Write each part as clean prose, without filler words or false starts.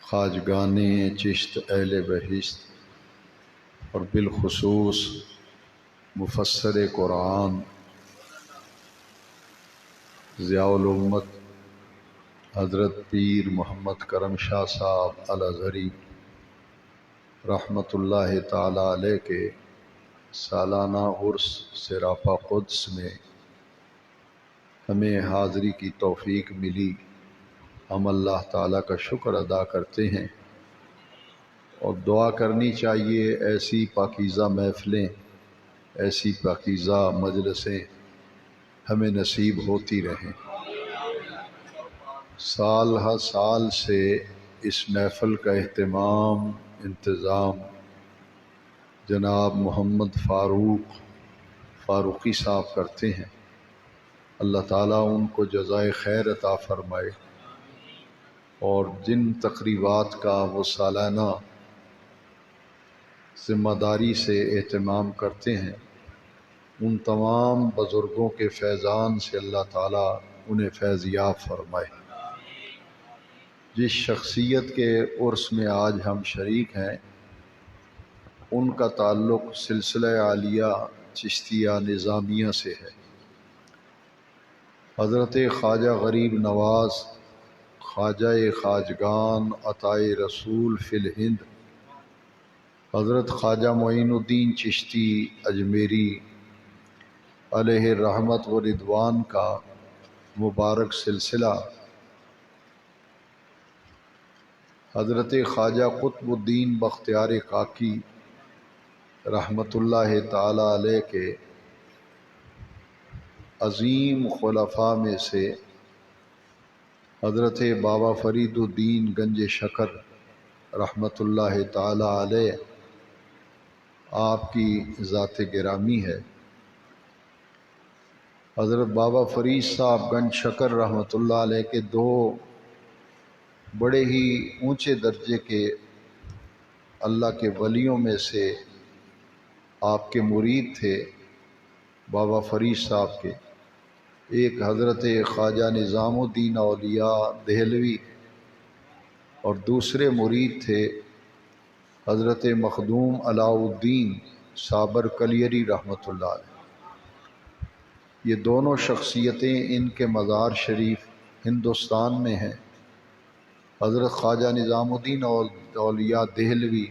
خواجگان چشت اہل بہشت اور بالخصوص مفسر قرآن ضیاء الامت حضرت پیر محمد کرم شاہ صاحب الازہری رحمۃ اللہ تعالی علیہ کے سالانہ عرس سراپا قدس میں ہمیں حاضری کی توفیق ملی۔ ہم اللہ تعالیٰ کا شکر ادا کرتے ہیں اور دعا کرنی چاہیے ایسی پاکیزہ محفلیں، ایسی پاکیزہ مجلسیں ہمیں نصیب ہوتی رہیں۔ سال ہر سال سے اس محفل کا اہتمام انتظام جناب محمد فاروقی صاحب کرتے ہیں۔ اللہ تعالیٰ ان کو جزائے خیر عطا فرمائے، اور جن تقریبات کا وہ سالانہ ذمہ داری سے اہتمام کرتے ہیں، ان تمام بزرگوں کے فیضان سے اللہ تعالیٰ انہیں فیض یاب فرمائے۔ جس شخصیت کے عرس میں آج ہم شریک ہیں، ان کا تعلق سلسلہ عالیہ چشتیہ نظامیہ سے ہے۔ حضرت خواجہ غریب نواز خواجہ خواجگان عطائے رسول فی الہند حضرت خواجہ معین الدین چشتی اجمیری علیہ رحمت و رضوان کا مبارک سلسلہ حضرت خواجہ قطب الدین بختیار کاکی رحمۃ اللہ تعالی علیہ کے عظیم خلفاء میں سے حضرت بابا فرید الدین گنج شکر رحمۃ اللہ تعالی علیہ آپ کی ذات گرامی ہے۔ حضرت بابا فرید صاحب گنج شکر رحمۃ اللہ علیہ کے دو بڑے ہی اونچے درجے کے اللہ کے ولیوں میں سے آپ کے مرید تھے بابا فرید صاحب کے۔ ایک حضرت خواجہ نظام الدین اولیاء دہلوی اور دوسرے مرید تھے حضرت مخدوم علاء الدین صابر کلیری رحمۃ اللہ علیہ۔ یہ دونوں شخصیتیں ان کے مزار شریف ہندوستان میں ہیں۔ حضرت خواجہ نظام الدین اولیاء دہلوی،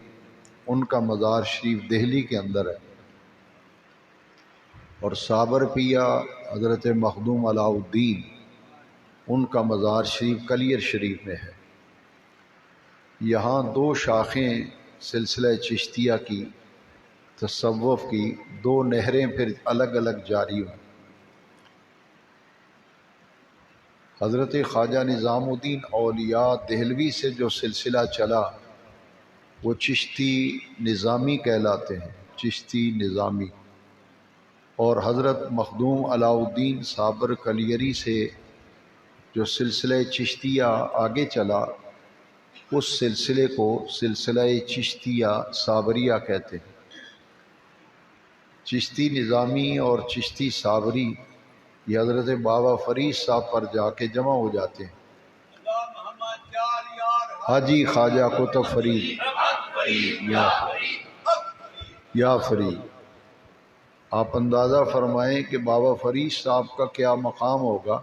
ان کا مزار شریف دہلی کے اندر ہے، اور صابر پیا حضرت مخدوم علاء الدین، ان کا مزار شریف کلیر شریف میں ہے۔ یہاں دو شاخیں سلسلہ چشتیہ کی، تصوف کی دو نہریں پھر الگ الگ جاری ہوئیں۔ حضرت خواجہ نظام الدین اولیاء دہلوی سے جو سلسلہ چلا وہ چشتی نظامی کہلاتے ہیں، چشتی نظامی۔ اور حضرت مخدوم علاء الدین صابر کلیری سے جو سلسلہ چشتیہ آگے چلا، اس سلسلے کو سلسلہ چشتیہ صابریہ کہتے ہیں۔ چشتی نظامی اور چشتی صابری یہ حضرت بابا فرید صاحب پر جا کے جمع ہو جاتے ہیں۔ حاجی خواجہ قطب فرید یا فرید، آپ اندازہ فرمائیں کہ بابا فرید صاحب کا کیا مقام ہوگا،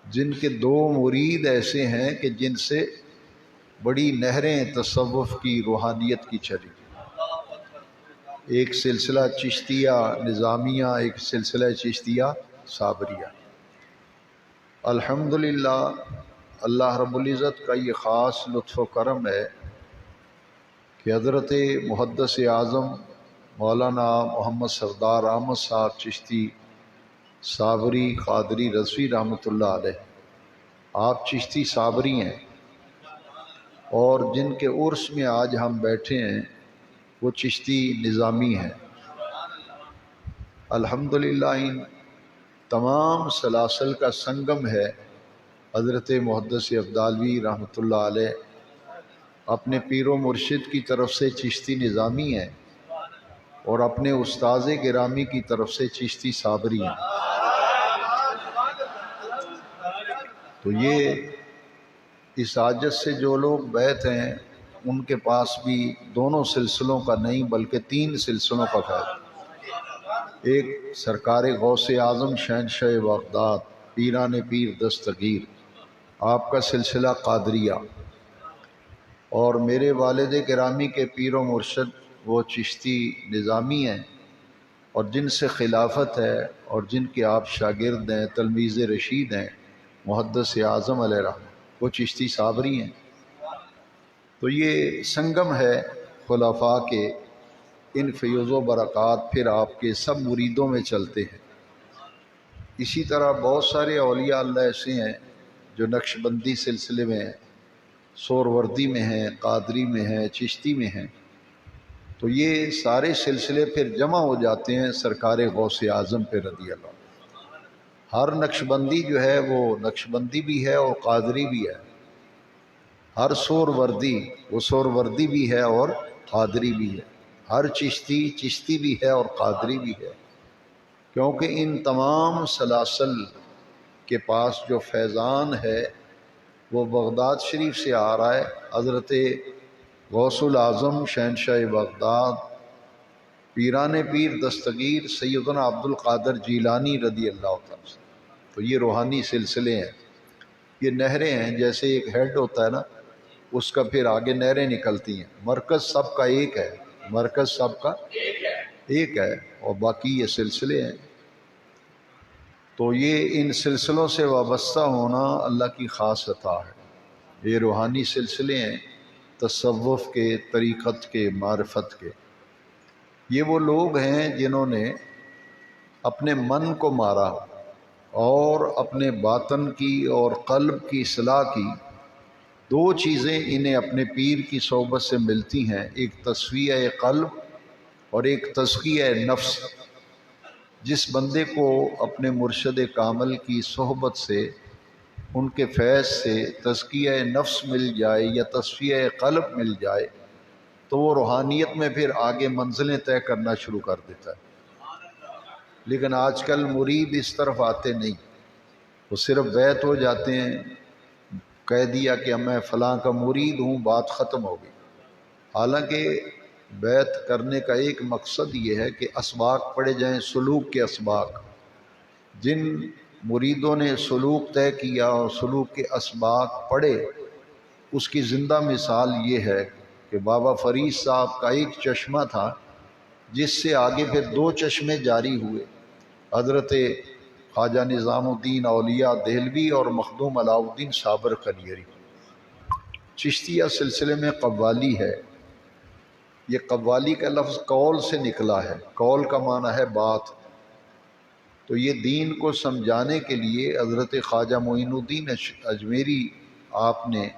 جن کے دو مرید ایسے ہیں کہ جن سے بڑی نہریں تصوف کی روحانیت کی چلی۔ ایک سلسلہ چشتیہ نظامیہ، ایک سلسلہ چشتیہ صابریہ۔ الحمدللہ اللہ رب العزت کا یہ خاص لطف و کرم ہے کہ حضرت محدث اعظم مولانا محمد سردار احمد صاحب چشتی صابری قادری رضوی رحمۃ اللہ علیہ، آپ چشتی صابری ہیں، اور جن کے عرس میں آج ہم بیٹھے ہیں وہ چشتی نظامی ہیں۔ الحمدللہ ان تمام سلاسل کا سنگم ہے۔ حضرت محدث ابدالوی رحمۃ اللہ علیہ اپنے پیر و مرشد کی طرف سے چشتی نظامی ہیں، اور اپنے استاذ گرامی کی طرف سے چشتی صابری ہیں۔ تو یہ اس عاجز سے جو لوگ بیت ہیں ان کے پاس بھی دونوں سلسلوں کا نہیں بلکہ 3 سلسلوں کا فیض۔ ایک سرکار غوث اعظم شہنشاہ بغداد پیران پیر دستگیر، آپ کا سلسلہ قادریہ، اور میرے والد گرامی کے پیر و مرشد وہ چشتی نظامی ہیں، اور جن سے خلافت ہے اور جن کے آپ شاگرد ہیں، تلمیذ رشید ہیں محدث اعظم علیہ رحمہ، وہ چشتی صابری ہیں۔ تو یہ سنگم ہے خلفاء کے، ان فیوز و برکات پھر آپ کے سب مریدوں میں چلتے ہیں۔ اسی طرح بہت سارے اولیاء اللہ ایسے ہیں جو نقش بندی سلسلے میں ہیں، سوروردی میں ہیں، قادری میں ہیں، چشتی میں ہیں، تو یہ سارے سلسلے پھر جمع ہو جاتے ہیں سرکار غوث اعظم پہ رضی اللہ عنہ۔ ہر نقش بندی جو ہے وہ نقش بندی بھی ہے اور قادری بھی ہے، ہر سوروردی وہ سوروردی بھی ہے اور قادری بھی ہے، ہر چشتی چشتی بھی ہے اور قادری بھی ہے، کیونکہ ان تمام سلاسل کے پاس جو فیضان ہے وہ بغداد شریف سے آ رہا ہے۔ حضرت غوث الاعظم شہنشاہ بغداد پیران پیر دستگیر سیدنا عبد القادر جیلانی رضی اللہ تعالیٰ سے، تو یہ روحانی سلسلے ہیں، یہ نہریں ہیں، جیسے ایک ہیڈ ہوتا ہے نا، اس کا پھر آگے نہریں نکلتی ہیں، مرکز سب کا ایک ہے، مرکز سب کا ایک ہے، اور باقی یہ سلسلے ہیں۔ تو یہ ان سلسلوں سے وابستہ ہونا اللہ کی خاص عطا ہے۔ یہ روحانی سلسلے ہیں، تصوف کے، طریقت کے، معرفت کے۔ یہ وہ لوگ ہیں جنہوں نے اپنے من کو مارا اور اپنے باطن کی اور قلب کی اصلاح کی۔ 2 چیزیں انہیں اپنے پیر کی صحبت سے ملتی ہیں، ایک تصفیہ قلب اور ایک تزکیہ نفس۔ جس بندے کو اپنے مرشد کامل کی صحبت سے، ان کے فیض سے تزکیہ نفس مل جائے یا تصفیہ قلب مل جائے تو وہ روحانیت میں پھر آگے منزلیں طے کرنا شروع کر دیتا ہے۔ لیکن آج کل مرید اس طرف آتے نہیں، وہ صرف بیعت ہو جاتے ہیں، کہہ دیا کہ میں فلاں کا مرید ہوں، بات ختم ہو گئی۔ حالانکہ بیعت کرنے کا ایک مقصد یہ ہے کہ اسباق پڑھے جائیں، سلوک کے اسباق۔ جن مریدوں نے سلوک طے کیا اور سلوک کے اسباق پڑھے، اس کی زندہ مثال یہ ہے کہ بابا فرید صاحب کا ایک چشمہ تھا جس سے آگے پھر 2 چشمے جاری ہوئے، حضرت خواجہ نظام الدین اولیاء دہلوی اور مخدوم علاء الدین صابر کنیری۔ چشتیہ سلسلے میں قوالی ہے، یہ قوالی کا لفظ قول سے نکلا ہے، قول کا معنی ہے بات۔ تو یہ دین کو سمجھانے کے لیے حضرت خواجہ معین الدین اجمیری آپ نے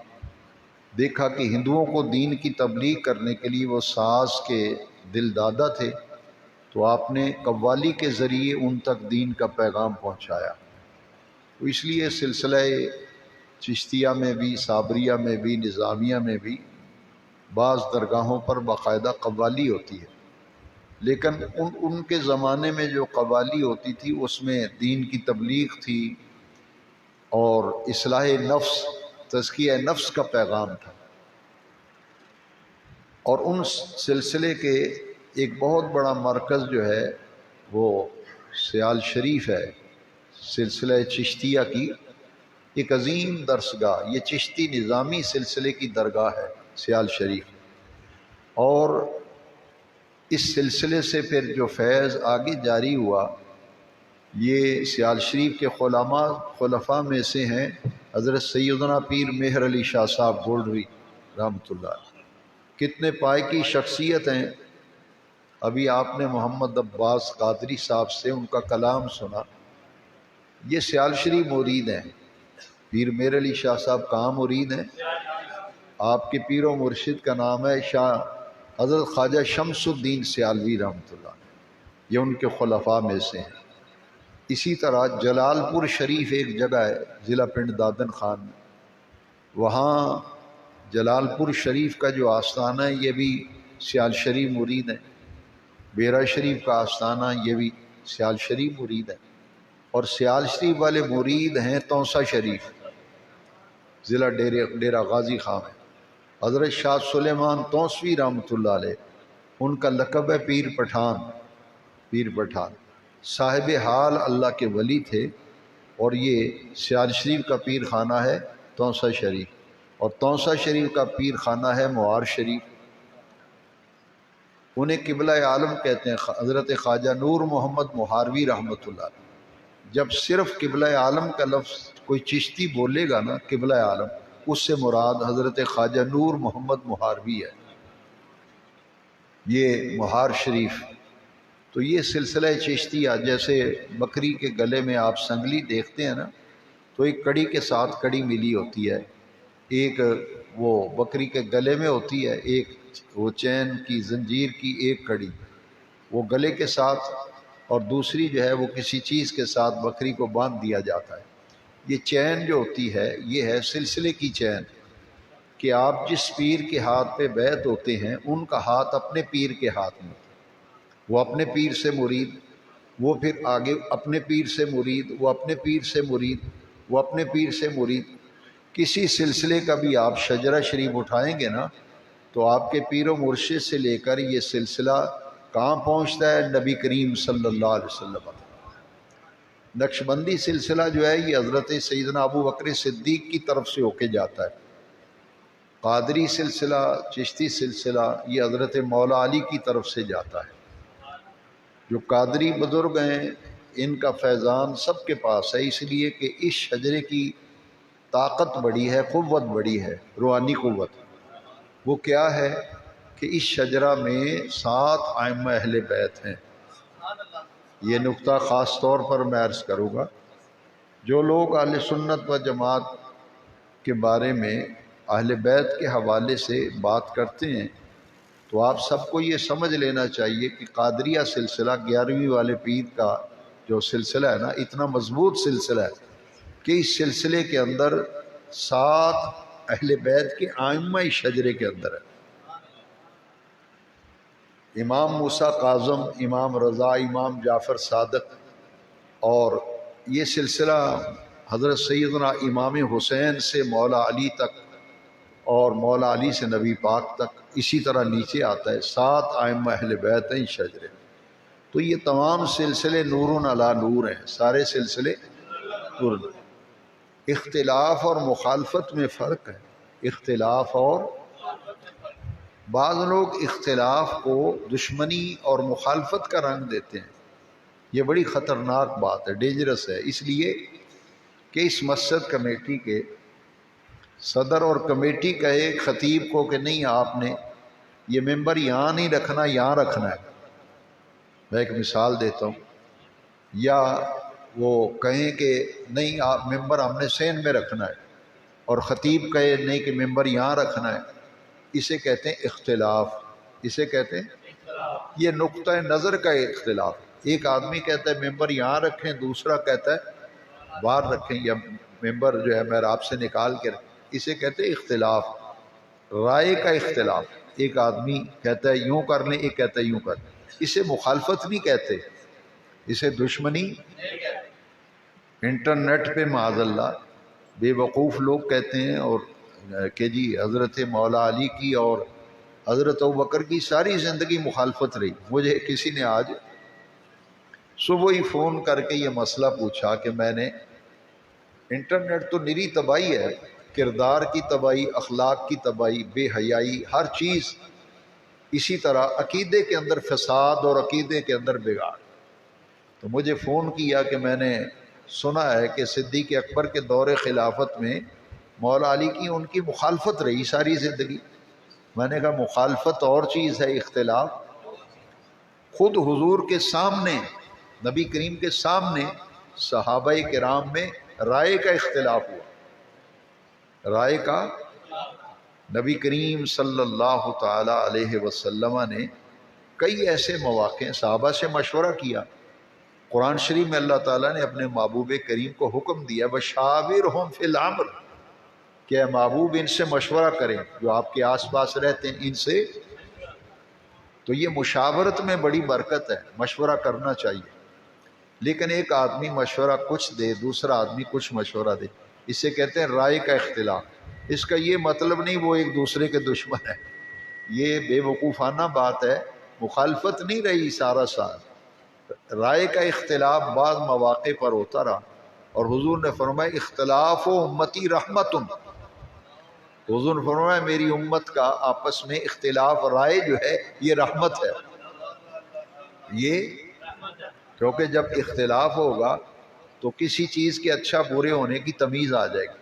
دیکھا کہ ہندوؤں کو دین کی تبلیغ کرنے کے لیے وہ ساز کے دل دادا تھے، تو آپ نے قوالی کے ذریعے ان تک دین کا پیغام پہنچایا۔ تو اس لیے سلسلہ چشتیہ میں بھی، صابریہ میں بھی، نظامیہ میں بھی بعض درگاہوں پر باقاعدہ قوالی ہوتی ہے، لیکن ان کے زمانے میں جو قوالی ہوتی تھی اس میں دین کی تبلیغ تھی اور اصلاح نفس، تزکیہ نفس کا پیغام تھا۔ اور ان سلسلے کے ایک بہت بڑا مرکز جو ہے وہ سیال شریف ہے، سلسلہ چشتیہ کی ایک عظیم درسگاہ، یہ چشتی نظامی سلسلے کی درگاہ ہے سیال شریف۔ اور اس سلسلے سے پھر جو فیض آگے جاری ہوا، یہ سیال شریف کے خلفاء میں سے ہیں حضرت سیدنا پیر مہر علی شاہ صاحب گولڈوی رحمۃ اللہ علیہ۔ کتنے پائے کی شخصیت ہیں۔ ابھی آپ نے محمد عباس قادری صاحب سے ان کا کلام سنا، یہ سیال شریف مرید ہیں۔ پیر مہر علی شاہ صاحب کہاں مرید ہیں؟ آپ کے پیر و مرشد کا نام ہے شاہ حضرت خواجہ شمس الدین سیالوی رحمۃ اللہ علیہ، یہ ان کے خلفاء میں سے ہیں۔ اسی طرح جلال پور شریف ایک جگہ ہے ضلع پنڈ دادن خان میں، وہاں جلال پور شریف کا جو آستانہ ہے یہ بھی سیال شریف مرید ہیں۔ بیرا شریف کا آستانہ یہ بھی سیال شریف مرید ہے، اور سیال شریف والے مرید ہیں توسا شریف۔ ضلع ڈیرہ غازی خان ہے۔ حضرت شاہ سلیمان توسوی رحمۃ اللہ علیہ، ان کا لقب ہے پیر پٹھان، پیر پٹھان، صاحب حال اللہ کے ولی تھے، اور یہ سیال شریف کا پیر خانہ ہے تونسا شریف، اور تونسا شریف کا پیر خانہ ہے موار شریف۔ انہیں قبلہ عالم کہتے ہیں، حضرت خواجہ نور محمد مہاروی رحمۃ اللہ علیہ۔ جب صرف قبلہ عالم کا لفظ کوئی چشتی بولے گا نا، قبلہ عالم، اس سے مراد حضرت خواجہ نور محمد مہاروی ہے، یہ مہار شریف۔ تو یہ سلسلہ چشتیہ، جیسے بکری کے گلے میں آپ سنگلی دیکھتے ہیں نا، تو ایک کڑی کے ساتھ کڑی ملی ہوتی ہے، ایک وہ بکری کے گلے میں ہوتی ہے، ایک وہ چین کی زنجیر کی ایک کڑی وہ گلے کے ساتھ، اور دوسری جو ہے وہ کسی چیز کے ساتھ بکری کو باندھ دیا جاتا ہے۔ یہ چین جو ہوتی ہے یہ ہے سلسلے کی چین، کہ آپ جس پیر کے ہاتھ پہ بیعت ہوتے ہیں ان کا ہاتھ اپنے پیر کے ہاتھ میں، وہ اپنے پیر سے مرید، وہ پھر آگے اپنے پیر سے مرید، وہ اپنے پیر سے مرید، وہ اپنے پیر سے مرید۔ کسی سلسلے کا بھی آپ شجرہ شریف اٹھائیں گے نا، تو آپ کے پیر و مرشد سے لے کر یہ سلسلہ کہاں پہنچتا ہے؟ نبی کریم صلی اللہ علیہ وسلم۔ نقشبندی سلسلہ جو ہے یہ حضرت سیدنا ابو بکر صدیق کی طرف سے ہو کے جاتا ہے۔ قادری سلسلہ، چشتی سلسلہ، یہ حضرت مولا علی کی طرف سے جاتا ہے۔ جو قادری بزرگ ہیں ان کا فیضان سب کے پاس ہے، اس لیے کہ اس شجرے کی طاقت بڑی ہے، قوت بڑی ہے، روحانی قوت۔ وہ کیا ہے کہ اس شجرہ میں 7 ائمہ اہل بیت ہیں۔ یہ نقطہ خاص طور پر میں عرض کروں گا، جو لوگ اہل سنت و جماعت کے بارے میں اہل بیت کے حوالے سے بات کرتے ہیں تو آپ سب کو یہ سمجھ لینا چاہیے کہ قادریہ سلسلہ 11ویں والے پیر کا جو سلسلہ ہے نا، اتنا مضبوط سلسلہ ہے کہ اس سلسلے کے اندر 7 اہل بیت کے ائمہ شجرے کے اندر ہے۔ امام موسیٰ کاظم، امام رضا، امام جعفر صادق، اور یہ سلسلہ حضرت سیدنا امام حسین سے مولا علی تک، اور مولا علی سے نبی پاک تک اسی طرح نیچے آتا ہے۔ 7 ائمہ اہل بیت ہیں اس شجرے میں۔ تو یہ تمام سلسلے نور علی نور ہیں، سارے سلسلے نور۔ اختلاف اور مخالفت میں فرق ہے، اختلاف اور، بعض لوگ اختلاف کو دشمنی اور مخالفت کا رنگ دیتے ہیں، یہ بڑی خطرناک بات ہے، ڈینجرس ہے، اس لیے کہ اس مسجد کمیٹی کے صدر اور کمیٹی کا ایک خطیب کو کہ نہیں آپ نے یہ ممبر یہاں نہیں رکھنا، یہاں رکھنا ہے، میں ایک مثال دیتا ہوں، یا وہ کہیں کہ نہیں آپ ممبر ہم نے سین میں رکھنا ہے، اور خطیب کہے نہیں کہ ممبر یہاں رکھنا ہے، اسے کہتے ہیں اختلاف، اسے کہتے ہیں یہ نقطہ نظر کا اختلاف۔ ایک آدمی کہتا ہے ممبر یہاں رکھیں، دوسرا کہتا ہے باہر رکھیں، یا ممبر جو ہے محراب سے نکال کے رکھیں، اسے کہتے ہیں اختلاف، رائے کا اختلاف۔ ایک آدمی کہتا ہے یوں کر لیں، ایک کہتا ہے یوں کر لیں، اسے مخالفت نہیں کہتے، اسے دشمنی۔ انٹرنیٹ پہ معاذ اللہ بے وقوف لوگ کہتے ہیں اور کہ جی حضرت مولا علی کی اور حضرت ابوبکر کی ساری زندگی مخالفت رہی۔ مجھے کسی نے آج صبح ہی فون کر کے یہ مسئلہ پوچھا کہ میں نے، انٹرنیٹ تو نری تباہی ہے، کردار کی تباہی، اخلاق کی تباہی، بے حیائی، ہر چیز، اسی طرح عقیدے کے اندر فساد اور عقیدے کے اندر بگاڑ۔ تو مجھے فون کیا کہ میں نے سنا ہے کہ صدیق اکبر کے دور خلافت میں مولا علی کی ان کی مخالفت رہی ساری زندگی۔ میں نے کہا مخالفت اور چیز ہے، اختلاف خود حضور کے سامنے، نبی کریم کے سامنے صحابہ کرام میں رائے کا اختلاف ہوا، رائے کا۔ نبی کریم صلی اللہ تعالی علیہ وسلم نے کئی ایسے مواقع صحابہ سے مشورہ کیا۔ قرآن شریف میں اللہ تعالیٰ نے اپنے محبوب کریم کو حکم دیا وَشَاوِرْهُمْ فِي الْأَمْرِ، کہ اے محبوب ان سے مشورہ کریں، جو آپ کے آس پاس رہتے ہیں ان سے۔ تو یہ مشاورت میں بڑی برکت ہے، مشورہ کرنا چاہیے، لیکن ایک آدمی مشورہ کچھ دے، دوسرا آدمی کچھ مشورہ دے، اسے کہتے ہیں رائے کا اختلاف. اس کا یہ مطلب نہیں وہ ایک دوسرے کے دشمن ہیں، یہ بے وقوفانہ بات ہے، مخالفت نہیں رہی سارا سال. رائے کا اختلاف بعض مواقع پر ہوتا رہا، اور حضور نے فرمایا اختلاف و امتی رحمت. حضور نے فرمایا میری امت کا آپس میں اختلاف رائے جو ہے یہ رحمت ہے. یہ کیونکہ جب اختلاف ہوگا تو کسی چیز کے اچھا برے ہونے کی تمیز آ جائے گی.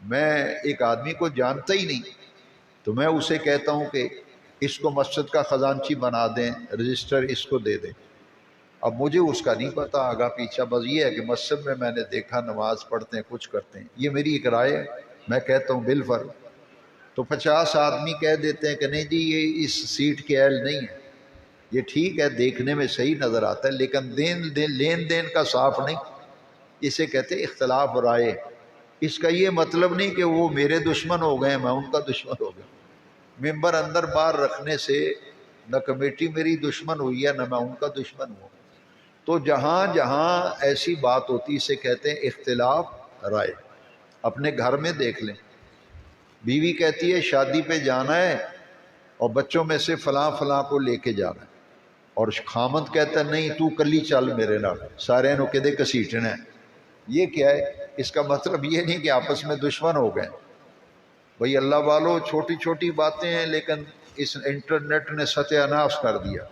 میں ایک آدمی کو جانتا ہی نہیں تو میں اسے کہتا ہوں کہ اس کو مسجد کا خزانچی بنا دیں، رجسٹر اس کو دے دیں. اب مجھے اس کا نہیں پتا آگا پیچھا، بس یہ ہے کہ مسجد میں نے دیکھا نماز پڑھتے ہیں کچھ کرتے ہیں، یہ میری ایک رائے ہے. میں کہتا ہوں بالفرض. تو 50 آدمی کہہ دیتے ہیں کہ نہیں جی یہ اس سیٹ کے اہل نہیں ہے. یہ ٹھیک ہے دیکھنے میں صحیح نظر آتا ہے لیکن لین دین کا صاف نہیں. اسے کہتے ہیں اختلاف رائے. اس کا یہ مطلب نہیں کہ وہ میرے دشمن ہو گئے میں ان کا دشمن ہو گیا. ممبر اندر باہر رکھنے سے نہ کمیٹی میری دشمن ہوئی ہے نہ میں ان کا دشمن ہوں. تو جہاں جہاں ایسی بات ہوتی اسے کہتے ہیں اختلاف رائے. اپنے گھر میں دیکھ لیں، بیوی کہتی ہے شادی پہ جانا ہے اور بچوں میں سے فلاں فلاں کو لے کے جانا ہے، اور خامند کہتا ہے نہیں تو کلی چل میرے نال سارے نو کدے کسیٹنا ہے. یہ کیا ہے؟ اس کا مطلب یہ نہیں کہ آپس میں دشمن ہو گئے. بھئی اللہ والو چھوٹی چھوٹی باتیں ہیں لیکن اس انٹرنیٹ نے ستیہ ناش کر دیا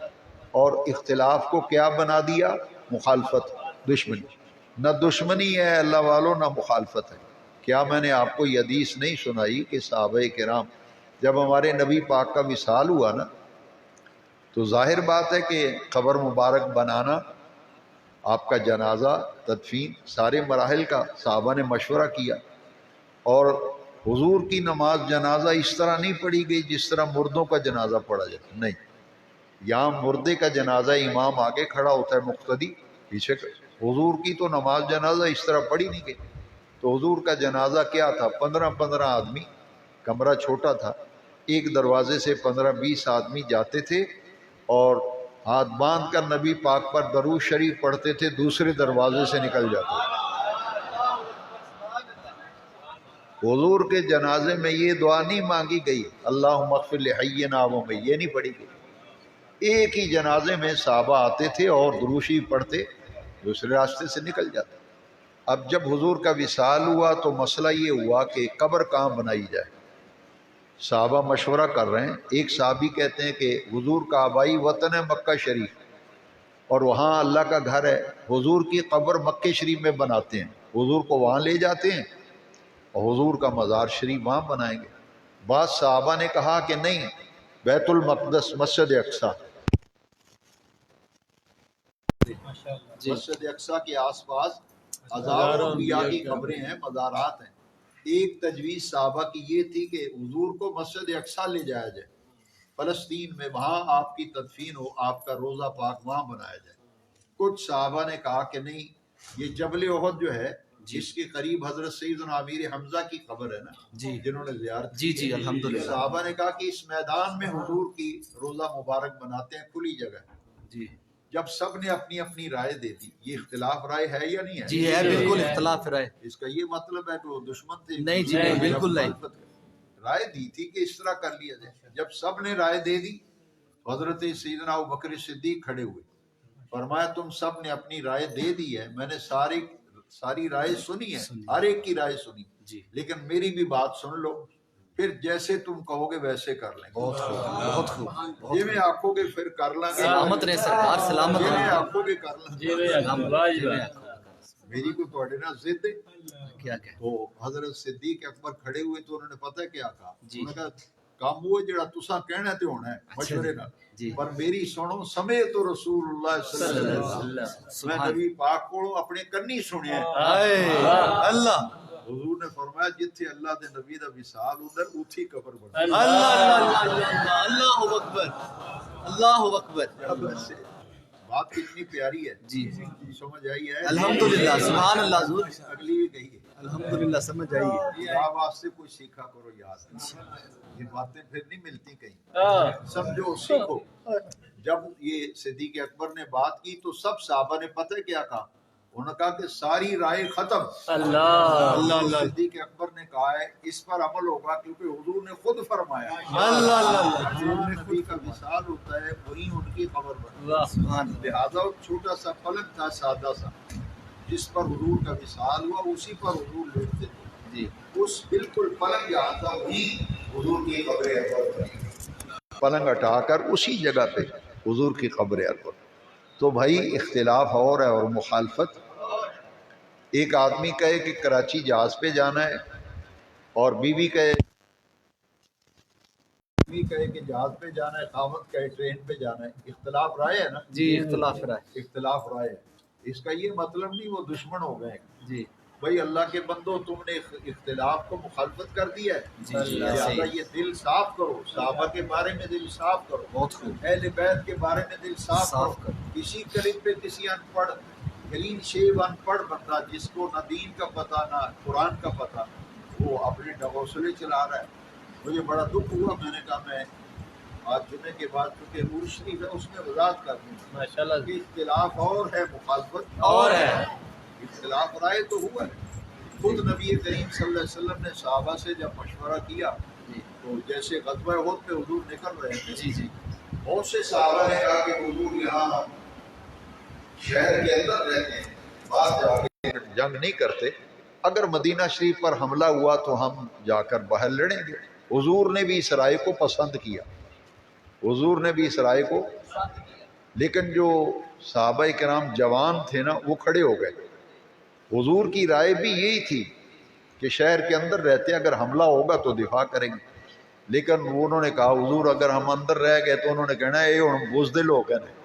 اور اختلاف کو کیا بنا دیا؟ مخالفت، دشمنی. نہ دشمنی ہے اللہ والو نہ مخالفت ہے. کیا میں نے آپ کو یہ حدیث نہیں سنائی کہ صحابہ کرام جب ہمارے نبی پاک کا وصال ہوا نا تو ظاہر بات ہے کہ قبر مبارک بنانا، آپ کا جنازہ، تدفین، سارے مراحل کا صحابہ نے مشورہ کیا. اور حضور کی نماز جنازہ اس طرح نہیں پڑھی گئی جس طرح مردوں کا جنازہ پڑھا جاتا. نہیں، یہاں مردے کا جنازہ امام آگے کھڑا ہوتا ہے، مقتدی پیچھے. حضور کی تو نماز جنازہ اس طرح پڑھی نہیں گئی. تو حضور کا جنازہ کیا تھا؟ 15 آدمی، کمرہ چھوٹا تھا، ایک دروازے سے 15-20 آدمی جاتے تھے اور ہاتھ باندھ کر نبی پاک پر درود شریف پڑھتے تھے، دوسرے دروازے سے نکل جاتے تھے. حضور کے جنازے میں یہ دعا نہیں مانگی گئی اللہم اغفر لحینا و میتنا، یہ نہیں پڑھی گئی. ایک ہی جنازے میں صحابہ آتے تھے اور درود شریف پڑھتے دوسرے راستے سے نکل جاتے. اب جب حضور کا وصال ہوا تو مسئلہ یہ ہوا کہ قبر کہاں بنائی جائے. صحابہ مشورہ کر رہے ہیں. ایک صحابی کہتے ہیں کہ حضور کا آبائی وطن ہے مکہ شریف اور وہاں اللہ کا گھر ہے، حضور کی قبر مکہ شریف میں بناتے ہیں، حضور کو وہاں لے جاتے ہیں اور حضور کا مزار شریف وہاں بنائیں گے. بعض صحابہ نے کہا کہ نہیں، بیت المقدس، مسجد اقصیٰ، مسجد اقصیٰ کے آس پاس ہزاروں انبیاء کی قبریں ہیں، مزارات ہیں. ایک تجویز صحابہ کی یہ تھی کہ حضور کو مسجد اقصیٰ لے جایا جائے، فلسطین میں، وہاں آپ کی تدفین ہو، آپ کا روضہ پاک وہاں بنایا جائے. کچھ صحابہ نے کہا کہ نہیں، یہ جبل احد جو ہے جس کے قریب حضرت سیدنا امیر حمزہ کی قبر ہے نا، جنہوں نے زیارت کی، الحمدللہ، صحابہ نے کہا کہ اس میدان میں حضور کی روضہ مبارک بناتے ہیں، کھلی جگہ ہے. جب سب نے اپنی اپنی رائے دے دی. یہ اختلاف رائے ہے یا نہیں ہے؟ جی ہے، بالکل اختلاف رائے. اس کا یہ مطلب ہے کہ وہ دشمن تھے؟ نہیں جی نہیں، بالکل نہیں. رائے دی تھی کہ اس طرح کر لیا جائے. جب سب نے رائے دے دی حضرت سیدنا ابوبکر صدیق کھڑے ہوئے، فرمایا تم سب نے اپنی رائے دے دی ہے، میں نے ساری رائے سنی ہے، ہر ایک کی رائے سنی، لیکن میری بھی بات سن لو، پھر جیسے تم کہو گے ویسے کر لیں گے. بہت خوب، بہت خوب. جی میں آنکھوں کے پھر کر لیں گے. سلامت رہے سرکار، سلامت میں رہے. آنکھوں کے کر لیں گے. میری کو تھوڑے نا ضد ہے. کیا کہ تو حضرت صدیق اکبر کھڑے ہوئے تو انہوں نے پتہ کیا کہا؟ انہوں نے کہا کام وہ جڑا تساں کہنا تے ہونا ہے مشورے نال، پر میری سنو، سمیت رسول اللہ صلی اللہ علیہ وسلم، میں نبی پاک کو اپنے کنی سنیا ہے. اللہ حضور نے فرمایا جتھے اللہ دے نبی دا وصال ادھر اوتھی قبر بنا. اللہ اللہ اکبر، اللہ اکبر. بات کتنی پیاری ہے. جی سمجھ آئی ہے؟ الحمدللہ، سبحان اللہ حضور. اگلی بھی گئی ہے. الحمدللہ سمجھ آئی ہے. اللہ واسطے کچھ سیکھا کرو، یاد یہ باتیں پھر نہیں ملتی کہیں، سمجھو سیکھو. جب یہ صدیق اکبر نے بات کی تو سب صحابہ نے پتہ کیا کہا؟ انہوں نے کہا کہ ساری رائے ختم. اللہ اللہ صدیق اکبر نے کہا ہے اس پر عمل ہوگا کیونکہ حضور نے خود فرمایا. اللہ حضور نے نبی کا مثال ہوتا ہے وہی ان کی خبر بنی. سبحان لہٰذا ایک چھوٹا سا پلنگ تھا سادہ سا جس پر حضور کا مثال ہوا اسی پر حضور لیٹتے تھے. جی اس بالکل پلنگ جہاں تھا وہی حضور کی قبر اکبر بنی. پلنگ ہٹا کر اسی جگہ پہ حضور کی قبر اکبر. تو بھائی اختلاف اور ہے اور مخالفت. ایک آدمی کہے کہ کراچی جہاز پہ جانا ہے اور بیوی کہے کہ جہاز پہ جانا ہے, خاوند کہے ٹرین پہ جانا ہے. اختلاف رائے ہے نا. جی اختلاف رائے. اختلاف رائے ہے. اس کا یہ مطلب نہیں وہ دشمن ہو گئے. جی بھائی اللہ کے بندو تم نے اختلاف کو مخالفت کر دیا ہے. جی جی لہٰذا صحیح. یہ دل صاف کرو. صحابہ کے بارے میں دل صاف کرو. بہت خوب. اہل بیت کے بارے میں دل صاف صاف کرو. کرو. کسی کلم پہ کسی ان پڑھ کلین شیو ان پڑھ بندہ جس کو نہ دین کا پتہ نہ قرآن کا پتہ وہ اپنے ڈبوسلے چلا رہا ہے. مجھے بڑا دکھ ہوا. میں نے کہا میں آج جمعے کے بعد چونکہ عرس شریف ہے اس میں وضاحت کر دوں ماشاءاللہ. کہ اختلاف اور ہے مخالفت اور ہے. اختلاف رائے تو ہوا ہے. خود نبی کریم صلی اللہ علیہ وسلم نے صحابہ سے جب مشورہ کیا جی تو جیسے غزوہ احد پہ حضور نکل رہے تھے جی جی بہت سے صحابہ نے کہا کہ حضور یہاں شہر کے اندر رہتے ہیں باہر جا کے جنگ نہیں کرتے. اگر مدینہ شریف پر حملہ ہوا تو ہم جا کر باہر لڑیں گے. حضور نے بھی اس رائے کو پسند کیا. حضور نے بھی اس رائے کو, لیکن جو صحابہ کرام جوان تھے نا وہ کھڑے ہو گئے. حضور کی رائے بھی یہی تھی کہ شہر کے اندر رہتے اگر حملہ ہوگا تو دفاع کریں گے. لیکن انہوں نے کہا حضور اگر ہم اندر رہ گئے تو انہوں نے کہنا اے ہن بزدل ہو گئے نے,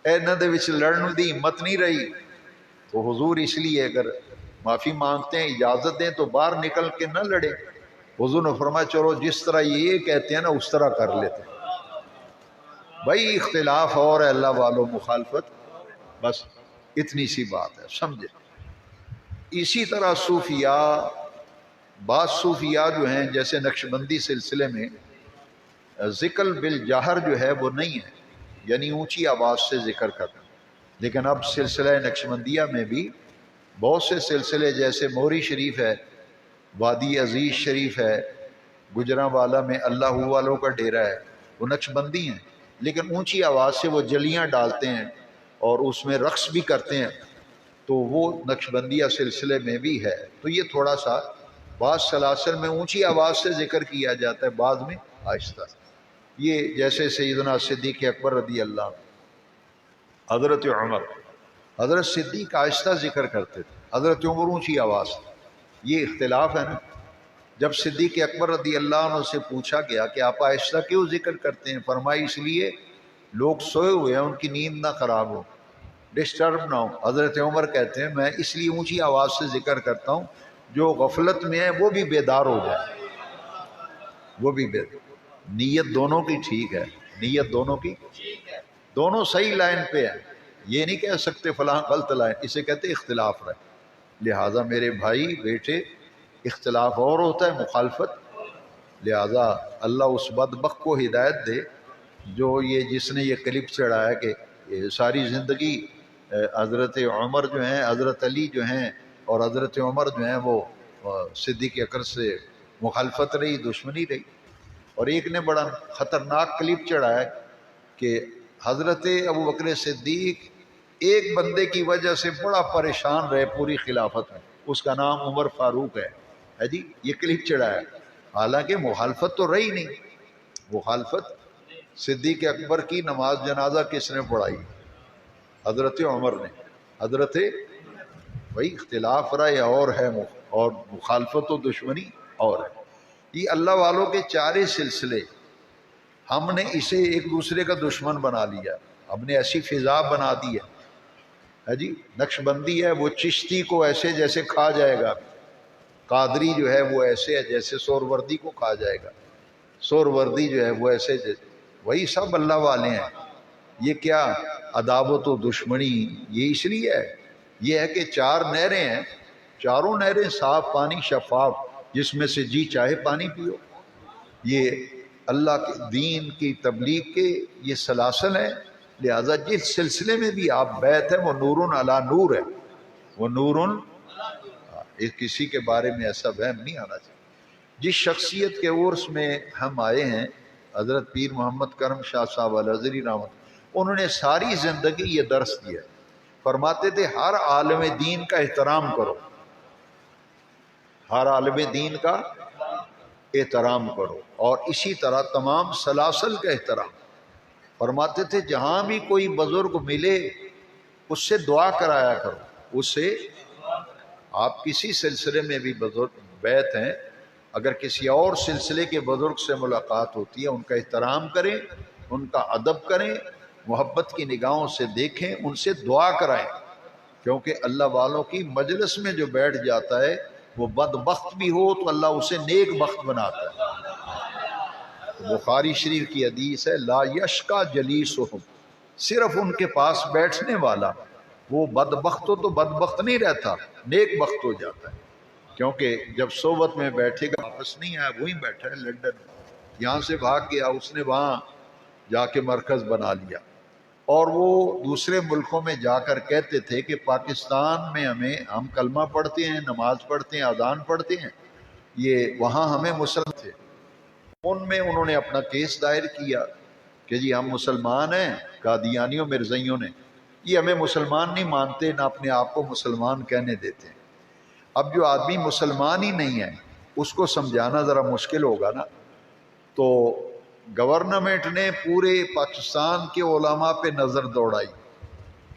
انہاں دے وچ لڑن دی ہمت نہیں رہی. تو حضور اس لیے اگر معافی مانگتے ہیں اجازت دیں تو باہر نکل کے نہ لڑے. حضور نے فرمایا چلو جس طرح یہ کہتے ہیں نا اس طرح کر لیتے ہیں. بھائی اختلاف اور ہے اللہ والو مخالفت, بس اتنی سی بات ہے سمجھے. اسی طرح صوفیاء, بعض صوفیاء جو ہیں جیسے نقشبندی سلسلے میں ذکر بالجہر جو ہے وہ نہیں ہے, یعنی اونچی آواز سے ذکر کرنا. لیکن اب سلسلہ نقشبندیہ میں بھی بہت سے سلسلے جیسے موری شریف ہے, وادی عزیز شریف ہے, گجرانوالا میں اللہ والوں کا ڈیرہ ہے, وہ نقشبندی ہیں لیکن اونچی آواز سے وہ جلیاں ڈالتے ہیں اور اس میں رقص بھی کرتے ہیں. تو وہ نقشبندیہ سلسلے میں بھی ہے. تو یہ تھوڑا سا بعض سلاسل میں اونچی آواز سے ذکر کیا جاتا ہے, بعض میں آہستہ. یہ جیسے سیدنا صدیق اکبر رضی اللہ عنہ, حضرت عمر, حضرت صدیق آہستہ ذکر کرتے تھے, حضرت عمر اونچی آواز. یہ اختلاف ہے نا. جب صدیق اکبر رضی اللہ عنہ سے پوچھا گیا کہ آپ آہستہ کیوں ذکر کرتے ہیں, فرمائی اس لیے لوگ سوئے ہوئے ہیں ان کی نیند نہ خراب ہو, ڈسٹرب نہ ہو. حضرت عمر کہتے ہیں میں اس لیے اونچی آواز سے ذکر کرتا ہوں جو غفلت میں ہے وہ بھی بیدار ہو جائے, وہ بھی بیدار. نیت دونوں کی ٹھیک ہے, نیت دونوں کی, دونوں صحیح لائن پہ ہے. یہ نہیں کہہ سکتے فلاں غلط لائن, اسے کہتے اختلاف رہے. لہٰذا میرے بھائی بیٹے اختلاف اور ہوتا ہے مخالفت. لہٰذا اللہ اس بدبخت کو ہدایت دے جو یہ جس نے یہ کلپ چڑھایا کہ ساری زندگی حضرت عمر جو ہیں, حضرت علی جو ہیں اور حضرت عمر جو ہیں وہ صدیق اکبر سے مخالفت رہی, دشمنی رہی. اور ایک نے بڑا خطرناک کلپ چڑھایا کہ حضرت ابوبکر صدیق ایک بندے کی وجہ سے بڑا پریشان رہے پوری خلافت میں, اس کا نام عمر فاروق ہے جی. یہ کلپ چڑھایا, حالانکہ مخالفت تو رہی نہیں. مخالفت صدیق اکبر کی نماز جنازہ کس نے پڑھائی؟ حضرت عمر نے. حضرت بھائی اختلاف رائے اور ہے اور مخالفت و دشمنی اور ہے. یہ اللہ والوں کے چارے سلسلے ہم نے اسے ایک دوسرے کا دشمن بنا لیا, ہم نے ایسی فضا بنا دی ہے جی. نقشبندی ہے وہ چشتی کو ایسے جیسے کھا جائے گا, قادری جو ہے وہ ایسے ہے جیسے سوروردی کو کھا جائے گا, سوروردی جو ہے وہ ایسے جیسے, وہی سب اللہ والے ہیں. یہ کیا عداوت و دشمنی یہ اس لیے ہے, یہ ہے کہ چار نہریں ہیں, چاروں نہریں صاف پانی شفاف جس میں سے جی چاہے پانی پیو. یہ اللہ کے دین کی تبلیغ کے یہ سلاسل ہیں لہذا جس سلسلے میں بھی آپ بیعت ہے وہ نور علی نور ہے، وہ نور، کسی کے بارے میں ایسا وہم نہیں آنا چاہیے۔ جس شخصیت کے عرس میں ہم آئے ہیں، حضرت پیر محمد کرم شاہ صاحب الازہری رحمۃ، انہوں نے ساری زندگی یہ درس دیا، فرماتے تھے ہر عالم دین کا احترام کرو، ہر عالم دین کا احترام کرو، اور اسی طرح تمام سلاسل کا احترام۔ فرماتے تھے جہاں بھی کوئی بزرگ ملے اس سے دعا کرایا کرو، اس سے آپ کسی سلسلے میں بھی بزرگ بیعت ہیں، اگر کسی اور سلسلے کے بزرگ سے ملاقات ہوتی ہے ان کا احترام کریں، ان کا ادب کریں، محبت کی نگاہوں سے دیکھیں، ان سے دعا کرائیں، کیونکہ اللہ والوں کی مجلس میں جو بیٹھ جاتا ہے وہ بدبخت بھی ہو تو اللہ اسے نیک بخت بناتا ہے۔ بخاری شریف کی حدیث ہے لا یشکا جلیسہم، صرف ان کے پاس بیٹھنے والا وہ بدبخت ہو تو بدبخت نہیں رہتا، نیک بخت ہو جاتا ہے، کیونکہ جب صحبت میں بیٹھے گا واپس نہیں آیا، وہیں بیٹھا ہے لنڈن میں، یہاں سے بھاگ گیا، اس نے وہاں جا کے مرکز بنا لیا، اور وہ دوسرے ملکوں میں جا کر کہتے تھے کہ پاکستان میں ہم کلمہ پڑھتے ہیں، نماز پڑھتے ہیں، اذان پڑھتے ہیں، یہ وہاں ہمیں مسلم تھے، ان میں انہوں نے اپنا کیس دائر کیا کہ جی ہم مسلمان ہیں، قادیانیوں مرزائیوں نے یہ ہمیں مسلمان نہیں مانتے، نہ اپنے آپ کو مسلمان کہنے دیتے ہیں۔ اب جو آدمی مسلمان ہی نہیں ہے اس کو سمجھانا ذرا مشکل ہوگا نا، تو گورنمنٹ نے پورے پاکستان کے علماء پہ نظر دوڑائی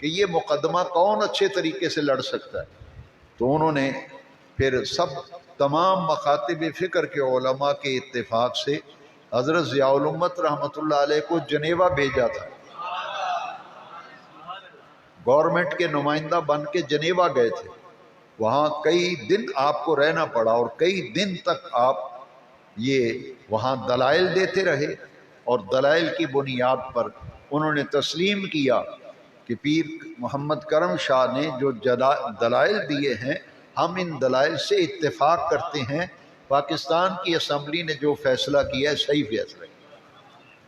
کہ یہ مقدمہ کون اچھے طریقے سے لڑ سکتا ہے، تو انہوں نے پھر تمام مکاتب فکر کے علماء کے اتفاق سے حضرت ضیاء الامت رحمۃ اللہ علیہ کو جنیوا بھیجا تھا، گورنمنٹ کے نمائندہ بن کے جنیوا گئے تھے، وہاں کئی دن آپ کو رہنا پڑا اور کئی دن تک آپ یہ وہاں دلائل دیتے رہے، اور دلائل کی بنیاد پر انہوں نے تسلیم کیا کہ پیر محمد کرم شاہ نے جو دلائل دیے ہیں ہم ان دلائل سے اتفاق کرتے ہیں، پاکستان کی اسمبلی نے جو فیصلہ کیا ہے صحیح فیصلہ ہے۔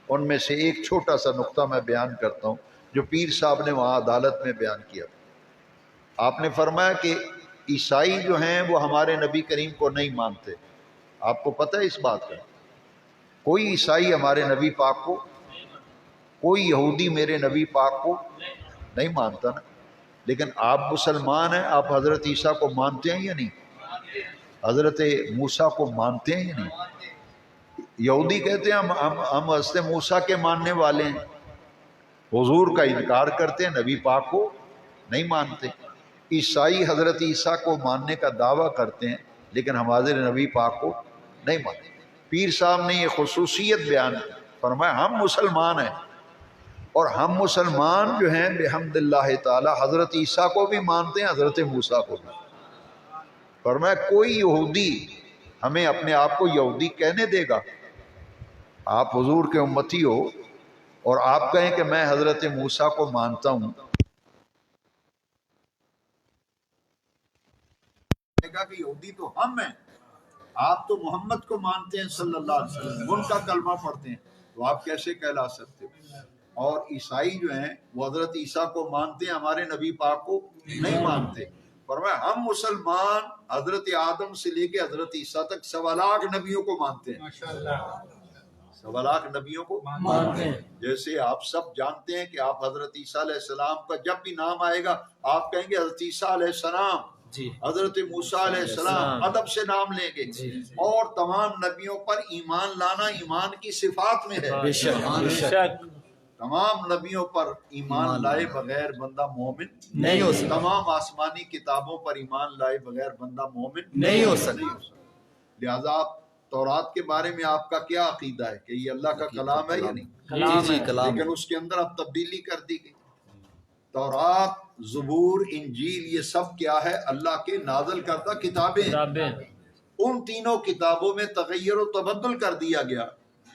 ان میں سے ایک چھوٹا سا نقطہ میں بیان کرتا ہوں جو پیر صاحب نے وہاں عدالت میں بیان کیا۔ آپ نے فرمایا کہ عیسائی جو ہیں وہ ہمارے نبی کریم کو نہیں مانتے، آپ کو پتہ ہے اس بات کا؟ کوئی عیسائی ہمارے نبی پاک کو، کوئی یہودی میرے نبی پاک کو نہیں مانتا نا، لیکن آپ مسلمان ہیں، آپ حضرت عیسیٰ کو مانتے ہیں یا نہیں؟ حضرت موسیٰ کو مانتے ہیں یا نہیں؟ یہودی کہتے ہیں ہم حضرت موسیٰ کے ماننے والے ہیں، حضور کا انکار کرتے ہیں، نبی پاک کو نہیں مانتے۔ عیسائی حضرت عیسیٰ کو ماننے کا دعویٰ کرتے ہیں لیکن ہمارے نبی پاک کو نہیں مانتے۔ پیر صاحب نے یہ خصوصیت بیان کی، فرمایا ہم مسلمان ہیں، اور ہم مسلمان جو ہیں بحمد اللہ تعالی حضرت عیسیٰ کو بھی مانتے ہیں، حضرت موسیٰ کو بھی۔ فرمایا کوئی یہودی ہمیں اپنے آپ کو یہودی کہنے دے گا؟ آپ حضور کے امتی ہو اور آپ کہیں کہ میں حضرت موسیٰ کو مانتا ہوں، کہا کہ یہودی تو ہم ہیں، آپ تو محمد کو مانتے ہیں صلی اللہ علیہ وسلم، ان کا کلمہ پڑھتے ہیں، تو آپ کیسے کہلا سکتے ہو؟ اور عیسائی جو ہیں وہ حضرت عیسیٰ کو مانتے ہیں، ہمارے نبی پاک کو نہیں مانتے۔ فرمایا ہم مسلمان حضرت آدم سے لے کے حضرت عیسیٰ تک 1.25 لاکھ نبیوں کو مانتے ہیں، 1.25 لاکھ نبیوں کو مانتے ہیں۔ جیسے آپ سب جانتے ہیں کہ آپ حضرت عیسیٰ علیہ السلام کا جب بھی نام آئے گا آپ کہیں گے حضرت عیسیٰ علیہ السلام، حضرت موسیٰ علیہ السلام، ادب سے نام لیں گے، اور تمام نبیوں پر ایمان لانا ایمان کی صفات میں ہے، بے شک تمام نبیوں پر ایمان لائے بغیر بندہ مومن نہیں ہو سکتا، تمام آسمانی کتابوں پر ایمان لائے بغیر بندہ مومن نہیں ہو سکتا۔ لہذا آپ تورات کے بارے میں آپ کا کیا عقیدہ ہے کہ یہ اللہ کا کلام ہے یا نہیں؟ کلام، لیکن اس کے اندر اب تبدیلی کر دی گئی۔ تورات، زبور، انجیل یہ سب کیا ہے؟ اللہ کے نازل کردہ کتابیں۔ ان تینوں کتابوں میں تغیر و تبدل کر دیا گیا،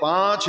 5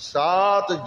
7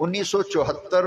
1974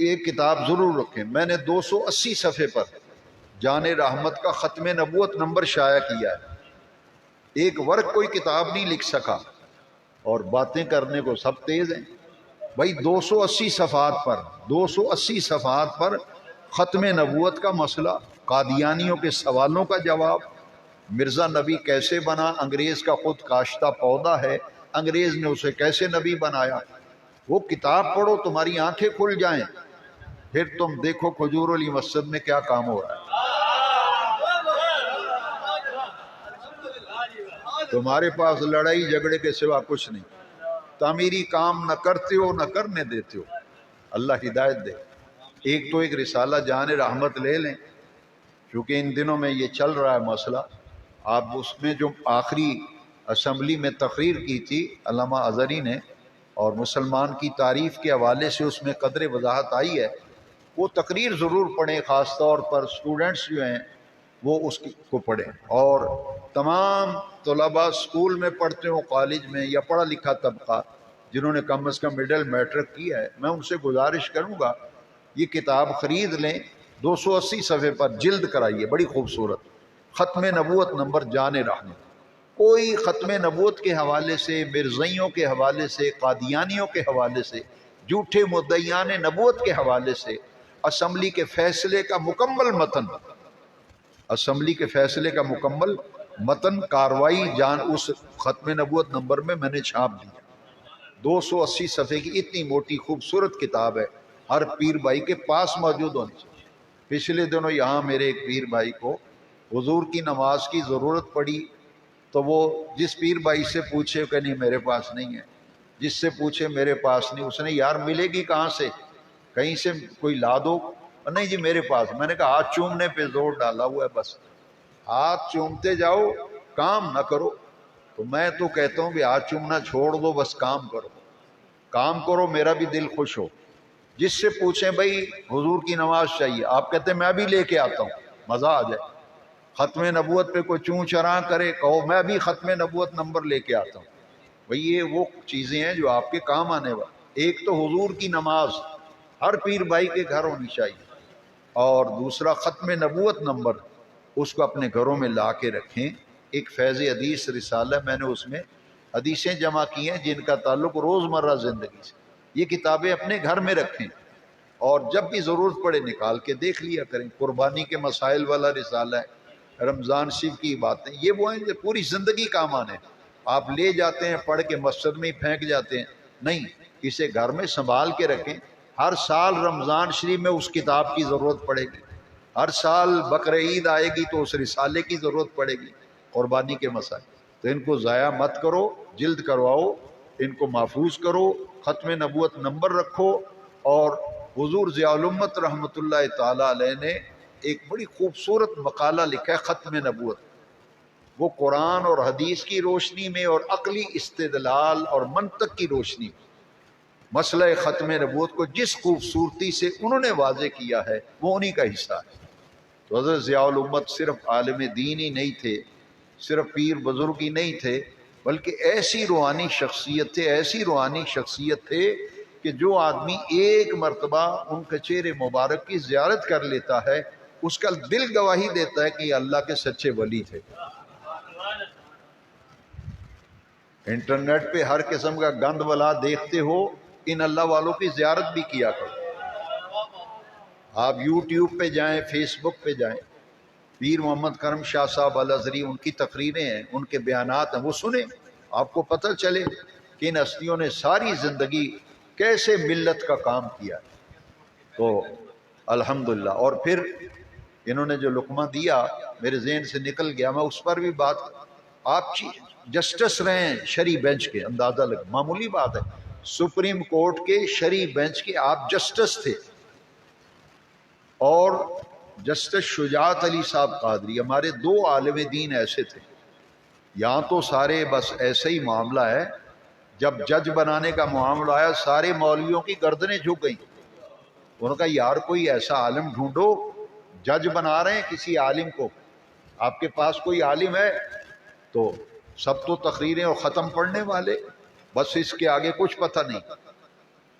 ایک کتاب ضرور رکھیں. میں نے 280 صفحے پر جان رحمت کا ختم نبوت نمبر شائع کیا ہے. ایک ورق کوئی کتاب نہیں لکھ سکا، اور باتیں کرنے کو سب تیز ہیں. بھائی 280 صفحات پر 280 صفحات پر ختم نبوت کا مسئلہ، قادیانیوں کے سوالوں کا جواب، مرزا نبی کیسے بنا، انگریز کا خود کاشتہ پودا ہے، انگریز نے اسے کیسے نبی بنایا. وہ کتاب پڑھو، تمہاری آنکھیں کھل جائیں، پھر تم دیکھو کھجور علی مسجد میں کیا کام ہو رہا ہے. تمہارے پاس لڑائی جھگڑے کے سوا کچھ نہیں، تعمیری کام نہ کرتے ہو نہ کرنے دیتے ہو. اللہ ہدایت دے. ایک تو ایک رسالہ جان رحمت لے لیں، کیونکہ ان دنوں میں یہ چل رہا ہے مسئلہ. آپ اس میں جو آخری اسمبلی میں تقریر کی تھی علامہ اظہری نے، اور مسلمان کی تعریف کے حوالے سے اس میں قدر وضاحت آئی ہے، وہ تقریر ضرور پڑھیں. خاص طور پر اسٹوڈنٹس جو ہیں وہ اس کو پڑھیں، اور تمام طلباء اسکول میں پڑھتے ہوں، کالج میں، یا پڑھا لکھا طبقہ جنہوں نے کم از کم مڈل میٹرک کیا ہے، میں ان سے گزارش کروں گا یہ کتاب خرید لیں. 280 صفحے پر جلد کرائیے، بڑی خوبصورت، ختم نبوت نمبر جان رحمت. کوئی ختم نبوت کے حوالے سے، مرزائیوں کے حوالے سے، قادیانیوں کے حوالے سے، جھوٹے مدعیان نبوت کے حوالے سے اسمبلی کے فیصلے کا مکمل متن، اسمبلی کے فیصلے کا مکمل متن کاروائی جان اس ختم نبوت نمبر میں نے چھاپ دیا. 280 صفحے کی اتنی موٹی خوبصورت کتاب ہے، ہر پیر بھائی کے پاس موجود ہونی چاہیے. پچھلے دنوں یہاں میرے ایک پیر بھائی کو حضور کی نماز کی ضرورت پڑی، تو وہ جس پیر بھائی سے پوچھے کہ نہیں میرے پاس نہیں ہے، جس سے پوچھے میرے پاس نہیں. اس نے یار ملے گی کہاں سے، کہیں سے کوئی لا دو. نہیں جی میرے پاس. میں نے کہا ہاتھ چومنے پہ زور ڈالا ہوا ہے، بس ہاتھ چومتے جاؤ، کام نہ کرو. تو میں تو کہتا ہوں کہ ہاتھ چومنا چھوڑ دو، بس کام کرو، کام کرو، میرا بھی دل خوش ہو. جس سے پوچھیں بھائی حضور کی نماز چاہیے، آپ کہتے ہیں میں بھی لے کے آتا ہوں، مزہ آ جائے. ختم نبوت پہ کوئی چوں چراں کرے، کہو میں بھی ختم نبوت نمبر لے کے آتا ہوں. بھئی یہ وہ چیزیں ہیں جو آپ کے کام آنے والی. ایک تو حضور کی نماز ہر پیر بھائی کے گھر ہونی چاہیے، اور دوسرا ختم نبوت نمبر اس کو اپنے گھروں میں لا کے رکھیں. ایک فیض حدیث رسالہ میں نے اس میں حدیثیں جمع کی ہیں جن کا تعلق روزمرہ زندگی سے. یہ کتابیں اپنے گھر میں رکھیں، اور جب بھی ضرورت پڑے نکال کے دیکھ لیا کریں. قربانی کے مسائل والا رسالہ ہے، رمضان شریف کی باتیں، یہ وہ ہیں جو پوری زندگی کام آنے. آپ لے جاتے ہیں پڑھ کے مسجد میں ہی پھینک جاتے ہیں، نہیں، اسے گھر میں سنبھال کے رکھیں. ہر سال رمضان شریف میں اس کتاب کی ضرورت پڑے گی، ہر سال بقر عید آئے گی تو اس رسالے کی ضرورت پڑے گی، قربانی کے مسائل. تو ان کو ضائع مت کرو، جلد کرواؤ، ان کو محفوظ کرو، ختم نبوت نمبر رکھو. اور حضور ضیاء الامت رحمۃ اللہ تعالی علیہ نے ایک بڑی خوبصورت مقالہ لکھا ہے ختم نبوت. وہ قرآن اور حدیث کی روشنی میں اور عقلی استدلال اور منطق کی روشنی میں مسئلہ ختم نبوت کو جس خوبصورتی سے انہوں نے واضح کیا ہے وہ انہی کا حصہ ہے. تو حضرت ضیاء الامت صرف عالم دین ہی نہیں تھے، صرف پیر بزرگ ہی نہیں تھے، بلکہ ایسی روحانی شخصیت تھے کہ جو آدمی ایک مرتبہ ان کے چہرے مبارک کی زیارت کر لیتا ہے اس کا دل گواہی دیتا ہے کہ یہ اللہ کے سچے ولی تھے. انٹرنیٹ پہ ہر قسم کا گند ولا دیکھتے ہو، ان اللہ والوں کی زیارت بھی کیا کرو. آپ یوٹیوب پہ جائیں، فیس بک پہ جائیں، پیر محمد کرم شاہ صاحب الازہری، ان کی تقریریں ہیں، ان کے بیانات ہیں، وہ سنیں، آپ کو پتہ چلے کہ ان ہستیوں نے ساری زندگی کیسے ملت کا کام کیا. تو الحمدللہ. اور پھر انہوں نے جو لقمہ دیا میرے ذہن سے نکل گیا، میں اس پر بھی بات. آپ جسٹس رہے ہیں شرعی بینچ کے، اندازہ لگ، معمولی بات ہے، سپریم کورٹ کے شرعی بینچ کے آپ جسٹس تھے. اور جسٹس شجاعت علی صاحب قادری، ہمارے دو عالم دین ایسے تھے. یہاں تو سارے بس ایسے ہی معاملہ ہے، جب جج بنانے کا معاملہ آیا سارے مولویوں کی گردنیں جھک گئیں. انہوں نے کہا یار کوئی ایسا عالم ڈھونڈو، جج بنا رہے ہیں کسی عالم کو، آپ کے پاس کوئی عالم ہے؟ تو سب تو تقریریں اور ختم پڑھنے والے، بس اس کے آگے کچھ پتہ نہیں.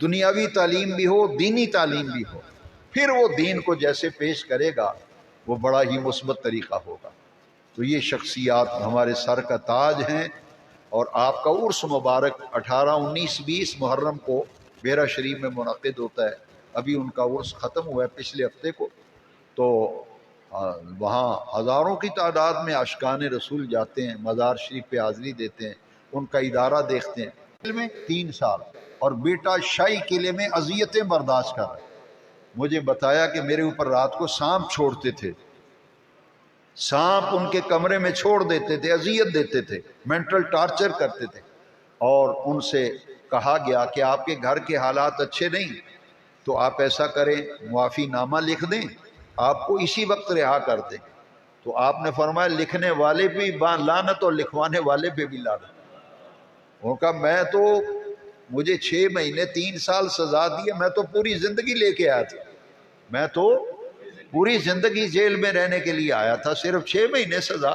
دنیاوی تعلیم بھی ہو، دینی تعلیم بھی ہو، پھر وہ دین کو جیسے پیش کرے گا وہ بڑا ہی مثبت طریقہ ہوگا۔ تو یہ شخصیات ہمارے سر کا تاج ہیں، اور آپ کا عرس مبارک 18، 19، 20 محرم کو بیرا شریف میں منعقد ہوتا ہے۔ ابھی ان کا عرس ختم ہوا ہے پچھلے ہفتے کو، تو وہاں ہزاروں کی تعداد میں عاشقان رسول جاتے ہیں، مزار شریف پہ حاضری دیتے ہیں، ان کا ادارہ دیکھتے ہیں۔ میں 3 سال، اور بیٹا شاہی قلعے میں اذیتیں برداشت کر رہا ہے۔ مجھے بتایا کہ میرے اوپر رات کو سانپ چھوڑتے تھے، سانپ ان کے کمرے میں چھوڑ دیتے تھے، اذیت دیتے تھے، مینٹل ٹارچر کرتے تھے، اور ان سے کہا گیا کہ آپ کے گھر کے حالات اچھے نہیں، تو آپ ایسا کریں معافی نامہ لکھ دیں، آپ کو اسی وقت رہا کر دیں۔ تو آپ نے فرمایا لکھنے والے بھی لعنت اور لکھوانے والے پہ بھی لعنت۔ انہوں نے کہا میں تو، مجھے 6 مہینے 3 سال سزا دی ہے، میں تو پوری زندگی لے کے آیا تھا، میں تو پوری زندگی جیل میں رہنے کے لیے آیا تھا، صرف 6 مہینے سزا۔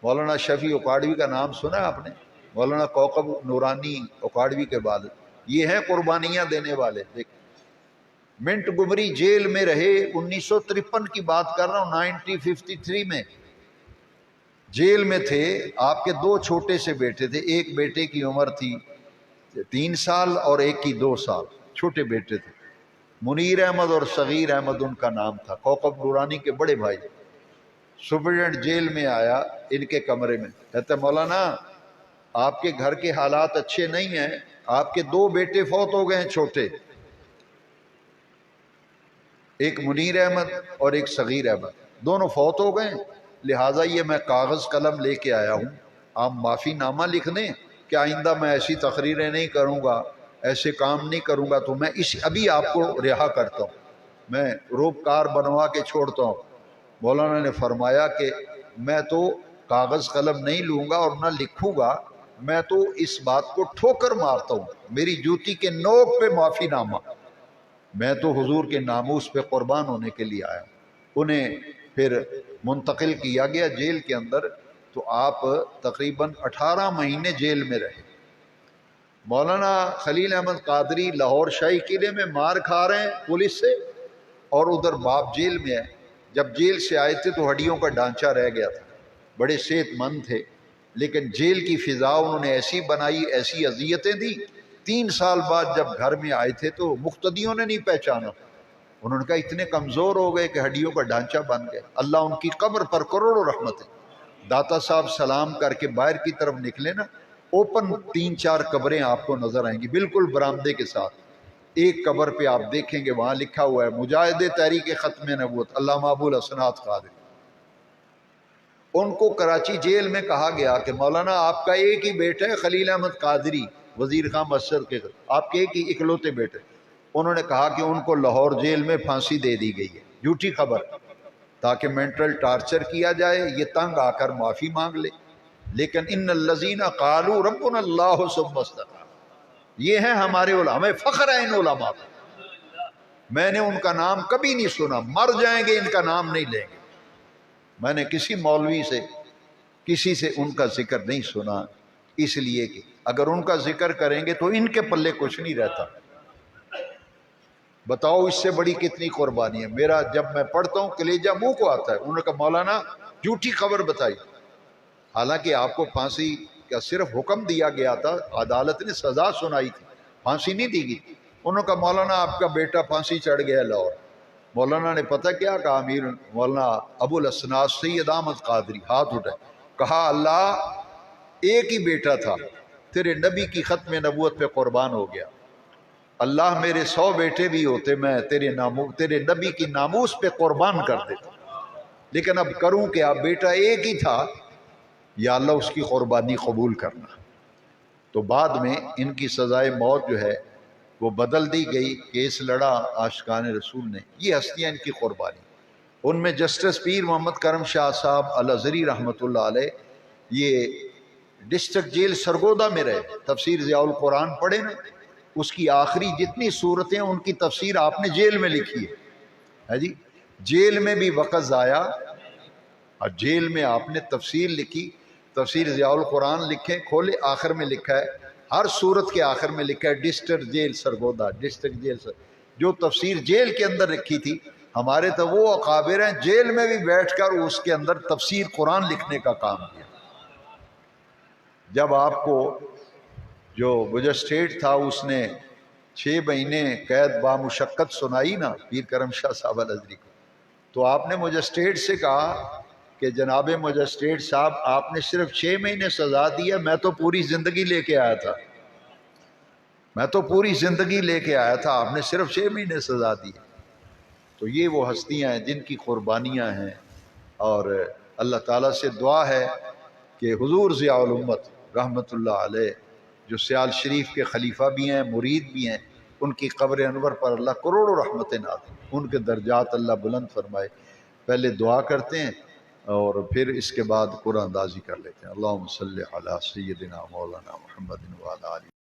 مولانا شفیع اکاڑوی کا نام سنا ہے آپ نے؟ مولانا کوکب نورانی اکاڑوی کے والد، یہ ہیں قربانیاں دینے والے۔ دیکھ منٹ گمری جیل میں رہے، 1953 کی بات کر رہا ہوں، 1953 میں جیل میں تھے۔ آپ کے 2 چھوٹے سے بیٹے تھے، ایک بیٹے کی عمر تھی 3 سال اور ایک کی 2 سال، چھوٹے بیٹے تھے۔ منیر احمد اور صغیر احمد ان کا نام تھا، کوکب نورانی کے بڑے بھائی۔ سپرڈنٹ جیل میں آیا ان کے کمرے میں، کہتا مولانا آپ کے گھر کے حالات اچھے نہیں ہیں، آپ کے 2 بیٹے فوت ہو گئے ہیں چھوٹے، ایک منیر احمد اور ایک صغیر احمد، دونوں فوت ہو گئے، لہٰذا یہ میں کاغذ قلم لے کے آیا ہوں، آپ معافی نامہ لکھ دیں کہ آئندہ میں ایسی تقریریں نہیں کروں گا، ایسے کام نہیں کروں گا، تو میں ابھی آپ کو رہا کرتا ہوں، میں روبکار بنوا کے چھوڑتا ہوں۔ مولانا نے فرمایا کہ میں تو کاغذ قلم نہیں لوں گا اور نہ لکھوں گا، میں تو اس بات کو ٹھوکر مارتا ہوں، میری جوتی کے نوک پہ معافی نامہ، میں تو حضور کے ناموس پہ قربان ہونے کے لیے آیا۔ انہیں پھر منتقل کیا گیا جیل کے اندر، تو آپ تقریباً 18 مہینے جیل میں رہے۔ مولانا خلیل احمد قادری لاہور شاہی قلعے میں مار کھا رہے ہیں پولیس سے، اور ادھر باپ جیل میں ہے۔ جب جیل سے آئے تھے تو ہڈیوں کا ڈھانچہ رہ گیا تھا، بڑے صحت مند تھے، لیکن جیل کی فضا انہوں نے ایسی بنائی، ایسی اذیتیں دی۔ 3 سال بعد جب گھر میں آئے تھے تو مقتدیوں نے نہیں پہچانا، انہوں نے کہا اتنے کمزور ہو گئے کہ ہڈیوں کا ڈھانچہ بن گئے۔ اللہ ان کی قبر پر کروڑوں رحمتیں۔ داتا صاحب سلام کر کے باہر کی طرف نکلے نا، اوپن 3-4 قبریں آپ کو نظر آئیں گی، بالکل برآمدے کے ساتھ۔ ایک قبر پہ آپ دیکھیں گے وہاں لکھا ہوا ہے مجاہد تحریک ختم نبوت علامہ ابو الحسنات قادری۔ ان کو کراچی جیل میں کہا گیا کہ مولانا آپ کا ایک ہی بیٹا ہے خلیل احمد قادری، وزیر خان مسجد کے، آپ کے ایک ہی اکلوتے بیٹے۔ انہوں نے کہا کہ ان کو لاہور جیل میں پھانسی دے دی گئی ہے، جھوٹی خبر، تاکہ مینٹل ٹارچر کیا جائے، یہ تنگ آ کر معافی مانگ لے۔ لیکن ان الذین قالوا ربنا اللہ ثم استقاموا، یہ ہیں ہمارے علماء، ہمیں فخر ہے ان علماء پر۔ میں نے ان کا نام کبھی نہیں سنا، مر جائیں گے ان کا نام نہیں لیں گے۔ میں نے کسی مولوی سے، کسی سے ان کا ذکر نہیں سنا، اس لیے کہ اگر ان کا ذکر کریں گے تو ان کے پلے کچھ نہیں رہتا۔ بتاؤ اس سے بڑی کتنی قربانی ہے۔ میرا جب میں پڑھتا ہوں کلیجہ منہ کو آتا ہے۔ انہوں نے کہا مولانا جھوٹی خبر بتائی، حالانکہ آپ کو پھانسی کا صرف حکم دیا گیا تھا، عدالت نے سزا سنائی تھی، پھانسی نہیں دی گئی۔ انہوں نے کہا مولانا آپ کا بیٹا پھانسی چڑھ گیا لاہور۔ مولانا نے پتہ کیا کہا؟ امیر مولانا ابو الحسنات سید احمد قادری ہاتھ اٹھائے، کہا اللہ ایک ہی بیٹا تھا، تیرے نبی کی ختم نبوت پہ قربان ہو گیا، اللہ میرے 100 بیٹے بھی ہوتے میں تیرے نبی کی ناموس پہ قربان کر دیتا، لیکن اب کروں کہ اب بیٹا ایک ہی تھا، یا اللہ اس کی قربانی قبول کرنا۔ تو بعد میں ان کی سزائے موت جو ہے وہ بدل دی گئی، کیس لڑا عاشقان رسول نے۔ یہ ہستیاں ان کی قربانی۔ ان میں جسٹس پیر محمد کرم شاہ صاحب الازہری رحمۃ اللہ علیہ، یہ ڈسٹرکٹ جیل سرگودا میں رہے، تفسیر ضیاء القرآن پڑھے نا، اس کی آخری جتنی صورتیں ان کی تفسیر آپ نے جیل میں لکھی ہے جی، جیل میں بھی وقت ضائع، اور جیل میں آپ نے تفسیر لکھی، تفسیر ضیاء القرآن لکھیں کھولے، آخر میں لکھا ہے ہر صورت کے آخر میں لکھا ہے district jail Sargodha, district jail جو تفسیر جیل کے اندر رکھی تھی، ہمارے تو وہ اکابر ہیں جیل میں بھی بیٹھ کر اس کے اندر تفسیر قرآن لکھنے کا کام کیا۔ جب آپ کو جو مجسٹریٹ تھا اس نے 6 مہینے قید بامشقت سنائی نا پیر کرم شاہ صاحب الازہری کو، تو آپ نے مجسٹریٹ سے کہا کہ جناب مجسٹریٹ صاحب آپ نے صرف 6 مہینے سزا دی ہے، میں تو پوری زندگی لے کے آیا تھا، میں تو پوری زندگی لے کے آیا تھا، آپ نے صرف 6 مہینے سزا دی۔ تو یہ وہ ہستیاں ہیں جن کی قربانیاں ہیں، اور اللہ تعالیٰ سے دعا ہے کہ حضور ضیاء الامت رحمۃ اللہ علیہ جو سیال شریف کے خلیفہ بھی ہیں مرید بھی ہیں، ان کی قبر انور پر اللہ کروڑوں رحمتیں نازل، ان کے درجات اللہ بلند فرمائے۔ پہلے دعا کرتے ہیں اور پھر اس کے بعد قرآن اندازی کر لیتے ہیں۔ اللہم صلی علی سیدنا مولانا محمد وعلی آلہ